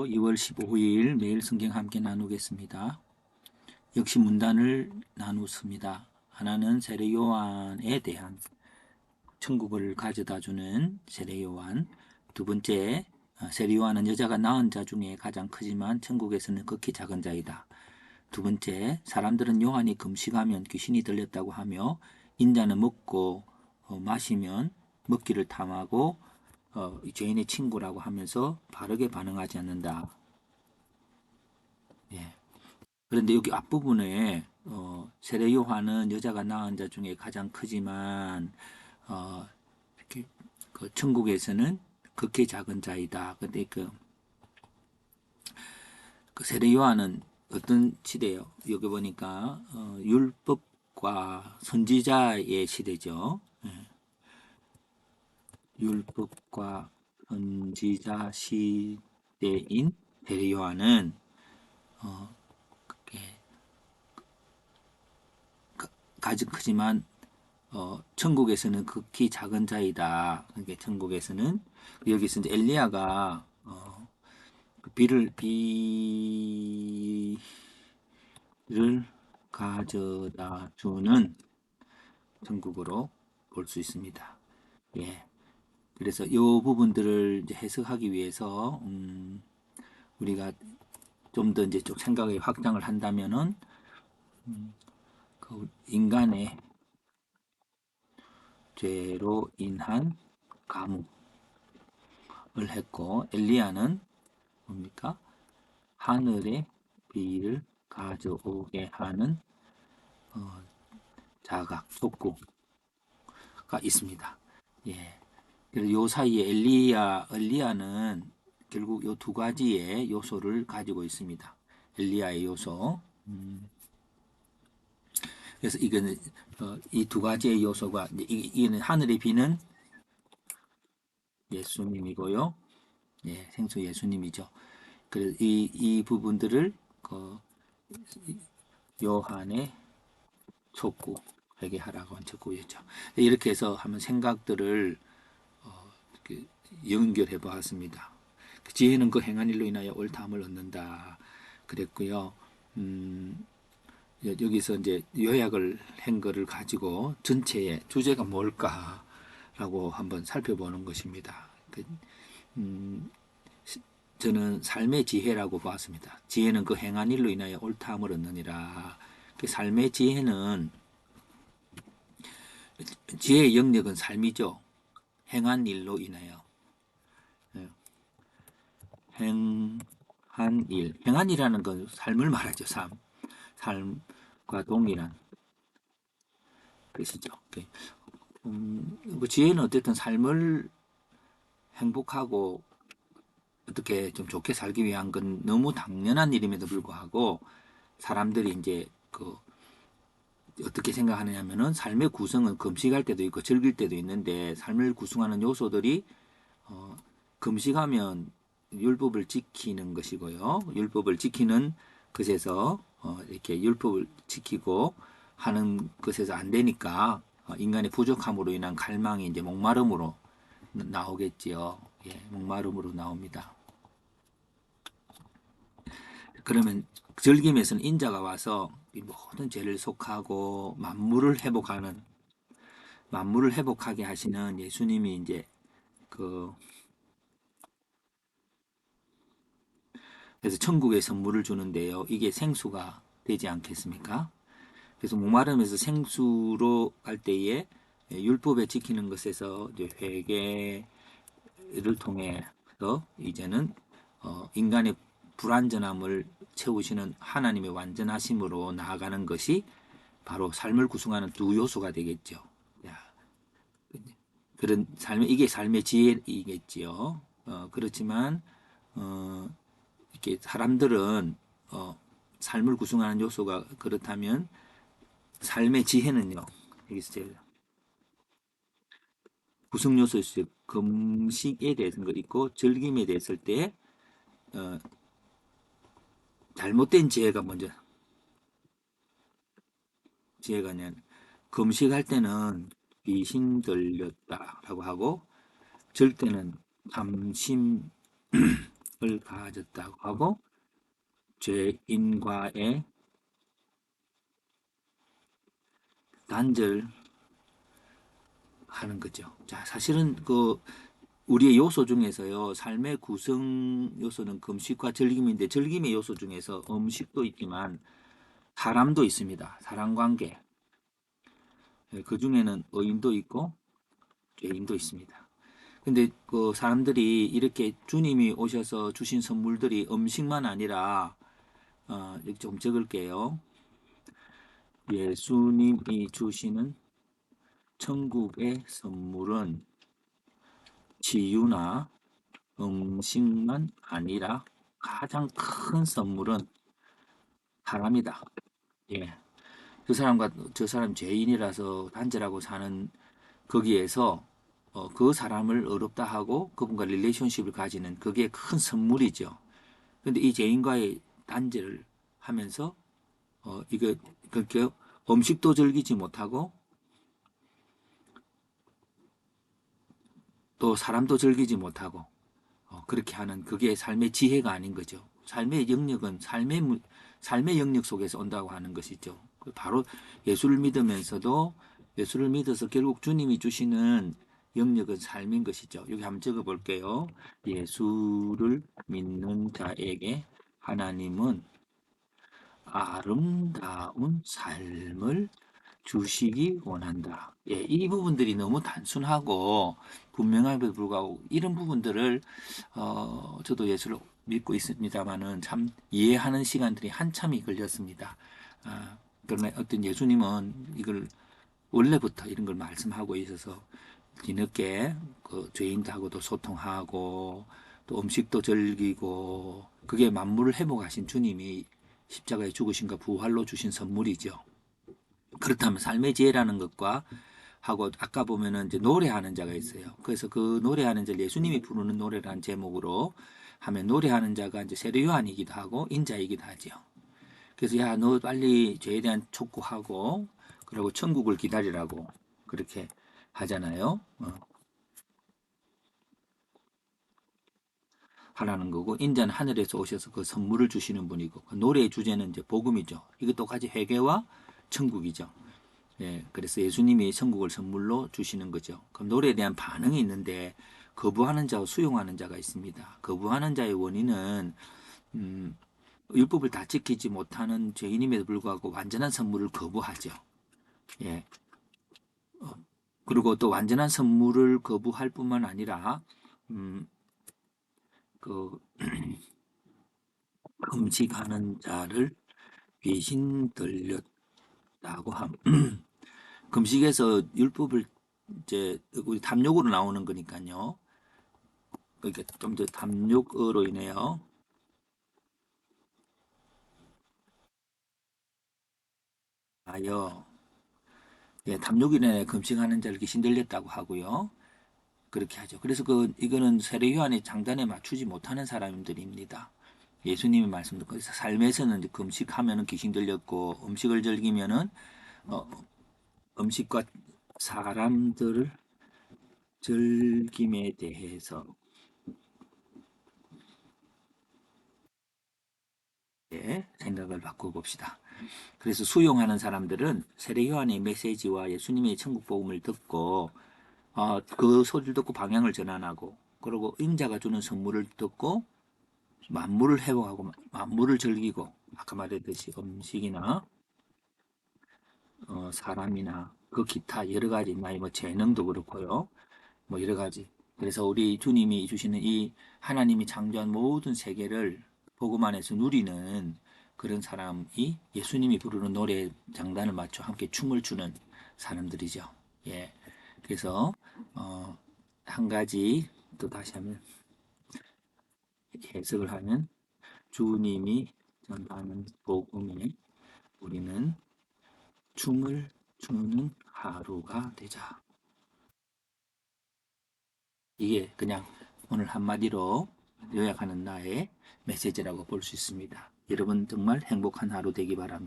2월 15일 매일 성경 함께 나누겠습니다. 역시 문단을 나누습니다. 하나는 세례 요한에 대한 천국을 가져다주는 세례 요한. 두 번째, 세례 요한은 여자가 낳은 자 중에 가장 크지만 천국에서는 극히 작은 자이다. 두 번째, 사람들은 요한이 금식하면 귀신이 들렸다고 하며 인자는 먹고 마시면 먹기를 탐하고 죄인의 친구라고 하면서 바르게 반응하지 않는다. 예. 그런데 여기 앞부분에 세례 요한은 여자가 낳은 자 중에 가장 크지만 이렇게 그 천국에서는 극히 작은 자이다. 근데 그 세례 요한은 어떤 시대예요? 여기 보니까 율법과 선지자의 시대죠. 예. 율법과 선지자 시대인 세례 요한은 예, 가장 크지만 천국에서는 극히 작은 자이다. 그러니까 천국에서는 여기서 이제 엘리야가 그 비를 가져다 주는 천국으로 볼 수 있습니다. 예. 그래서 이 부분들을 이제 해석하기 위해서 우리가 좀 더 이제 좀 생각의 확장을 한다면은 그 인간의 죄로 인한 감옥을 했고 엘리야는 뭡니까? 하늘의 비를 가져오게 하는 자각, 속구가 있습니다. 예. 그래서 요 사이에 엘리야는 결국 요 두 가지의 요소를 가지고 있습니다. 엘리야의 요소. 그래서 이거는 이 두 가지의 요소가 이는 하늘의 비는 예수님이고요. 예, 생수 예수님이죠. 그래서 이 부분들을 그 요한의 촉구 회개하라고 한 촉구였죠. 이렇게 해서 한번 생각들을 연결해 보았습니다. 지혜는 그 행한 일로 인하여 옳다함을 얻는다. 그랬고요. 여기서 이제 요약을 한 거를 가지고 전체의 주제가 뭘까라고 한번 살펴보는 것입니다. 저는 삶의 지혜라고 보았습니다. 지혜는 그 행한 일로 인하여 옳다함을 얻느니라. 그 삶의 지혜는 지혜의 영역은 삶이죠. 행한 일로 인하여. 행한 일. 행한 일이라는 건 삶을 말하죠. 삶과 동일한 뜻이죠. 뭐 지혜는 어쨌든 삶을 행복하고 어떻게 좀 좋게 살기 위한 건 너무 당연한 일임에도 불구하고 사람들이 이제 그 어떻게 생각하느냐면은 삶의 구성은 금식할 때도 있고 즐길 때도 있는데 삶을 구성하는 요소들이 금식하면 율법을 지키는 것이고요. 율법을 지키는 것에서 이렇게 율법을 지키고 하는 것에서 안 되니까 인간의 부족함으로 인한 갈망이 이제 목마름으로 나오겠지요. 예, 목마름으로 나옵니다. 그러면 즐김에서는 인자가 와서 이 모든 죄를 속하고 만물을 회복하게 하시는 예수님이 이제 그 그래서 천국의 선물을 주는데요. 이게 생수가 되지 않겠습니까? 그래서 목마름에서 생수로 갈 때에 율법에 지키는 것에서 이제 회개를 통해서 이제는 인간의 불완전함을 채우시는 하나님의 완전하심으로 나아가는 것이 바로 삶을 구성하는 두 요소가 되겠죠. 그런 이게 삶의 지혜이겠지요. 그렇지만 이렇게 사람들은 삶을 구성하는 요소가 그렇다면 삶의 지혜는요. 여기서 제일 구성 요소 있어요. 금식에 대해서 있고 즐김에 대했을 때 어, 잘못된 지혜가 먼저 지혜가 아니라 금식할 때는 귀신 들렸다라고 하고 절 때는 탐심을 가졌다고 하고 죄인과의 단절하는 거죠. 자, 사실은 그 우리의 요소 중에서요, 삶의 구성 요소는 금식과 즐김인데 즐김의 요소 중에서 음식도 있지만 사람도 있습니다. 사람 관계. 그 중에는 의인도 있고 죄인도 있습니다. 근데 그 사람들이 이렇게 주님이 오셔서 주신 선물들이 음식만 아니라 여기 좀 적을게요. 예수님이 주시는 천국의 선물은 치유나 음식만 아니라 가장 큰 선물은 사람이다. 예. 그 사람과 저 사람 죄인이라서 단절하고 사는 거기에서 그 사람을 어렵다 하고 그분과 릴레이션십을 가지는 그게 큰 선물이죠. 근데 이 죄인과의 단절을 하면서 이거 그렇게 음식도 즐기지 못하고 또 사람도 즐기지 못하고 그렇게 하는 그게 삶의 지혜가 아닌 거죠. 삶의 영역은 삶의 영역 속에서 온다고 하는 것이죠. 바로 예수를 믿으면서도 예수를 믿어서 결국 주님이 주시는 영역은 삶인 것이죠. 여기 한번 적어 볼게요. 예수를 믿는 자에게 하나님은 아름다운 삶을 주시기 원한다. 예, 이 부분들이 너무 단순하고 분명함에도 불구하고 이런 부분들을 저도 예수를 믿고 있습니다만은 참 이해하는 시간들이 한참이 걸렸습니다. 그러나 어떤 예수님은 이걸 원래부터 이런 걸 말씀하고 있어서 뒤늦게 그 죄인들하고도 소통하고 또 음식도 즐기고 그게 만물을 회복하신 주님이 십자가에 죽으신가 부활로 주신 선물이죠. 그렇다면 삶의 지혜라는 것과 하고 아까 보면은 이제 노래하는 자가 있어요. 그래서 그 노래하는 자를 예수님이 부르는 노래라는 제목으로 하면 노래하는 자가 이제 세례 요한이기도 하고 인자이기도 하죠. 그래서 야, 너 빨리 죄에 대한 촉구하고 그리고 천국을 기다리라고 그렇게 하잖아요. 하라는 거고 인자는 하늘에서 오셔서 그 선물을 주시는 분이고 그 노래의 주제는 이제 복음이죠. 이거 똑같이 회개와 천국이죠. 예, 그래서 예수님이 천국을 선물로 주시는 거죠. 그럼 노래에 대한 반응이 있는데 거부하는 자와 수용하는 자가 있습니다. 거부하는 자의 원인은 음, 율법을 다 지키지 못하는 죄인임에도 불구하고 완전한 선물을 거부하죠. 예. 그리고 또 완전한 선물을 거부할 뿐만 아니라 음, 그 금식하는 자를 귀신 들렸다고 함. 금식에서 율법을 이제 우리 탐욕으로 나오는 거니까요. 그러니까 좀 더 탐욕으로 인해요. 하여 예, 탐욕으로 인해 금식하는 자를 귀신 들렸다고 하고요. 그렇게 하죠. 그래서 이거는 세례 요한의 장단에 맞추지 못하는 사람들입니다. 예수님의 말씀 듣고 삶에서는 이제 금식하면은 귀신 들렸고 음식을 즐기면은 어, 음식과 사람들을 즐김에 대해서 생각을 바꿔 봅시다. 그래서 수용하는 사람들은 세례 요한의 메시지와 예수님의 천국 복음을 듣고 그 소리를 듣고 방향을 전환하고 그리고 인자가 주는 선물을 듣고 만물을 회복하고 만물을 즐기고 아까 말했듯이 음식이나 사람이나 그 기타 여러 가지 뭐 재능도 그렇고요. 뭐 여러 가지. 그래서 우리 주님이 주시는 이 하나님이 창조한 모든 세계를 복음 안에서 누리는 그런 사람이 예수님이 부르는 노래 장단을 맞춰 함께 춤을 추는 사람들이죠. 예. 그래서 한 가지 또 다시 하면 해석을 하면 주님이 전하는 복음에 우리는 춤을 추는 하루가 되자. 이게 그냥 오늘 한마디로 요약하는 나의 메시지라고 볼 수 있습니다. 여러분 정말 행복한 하루 되기 바랍니다.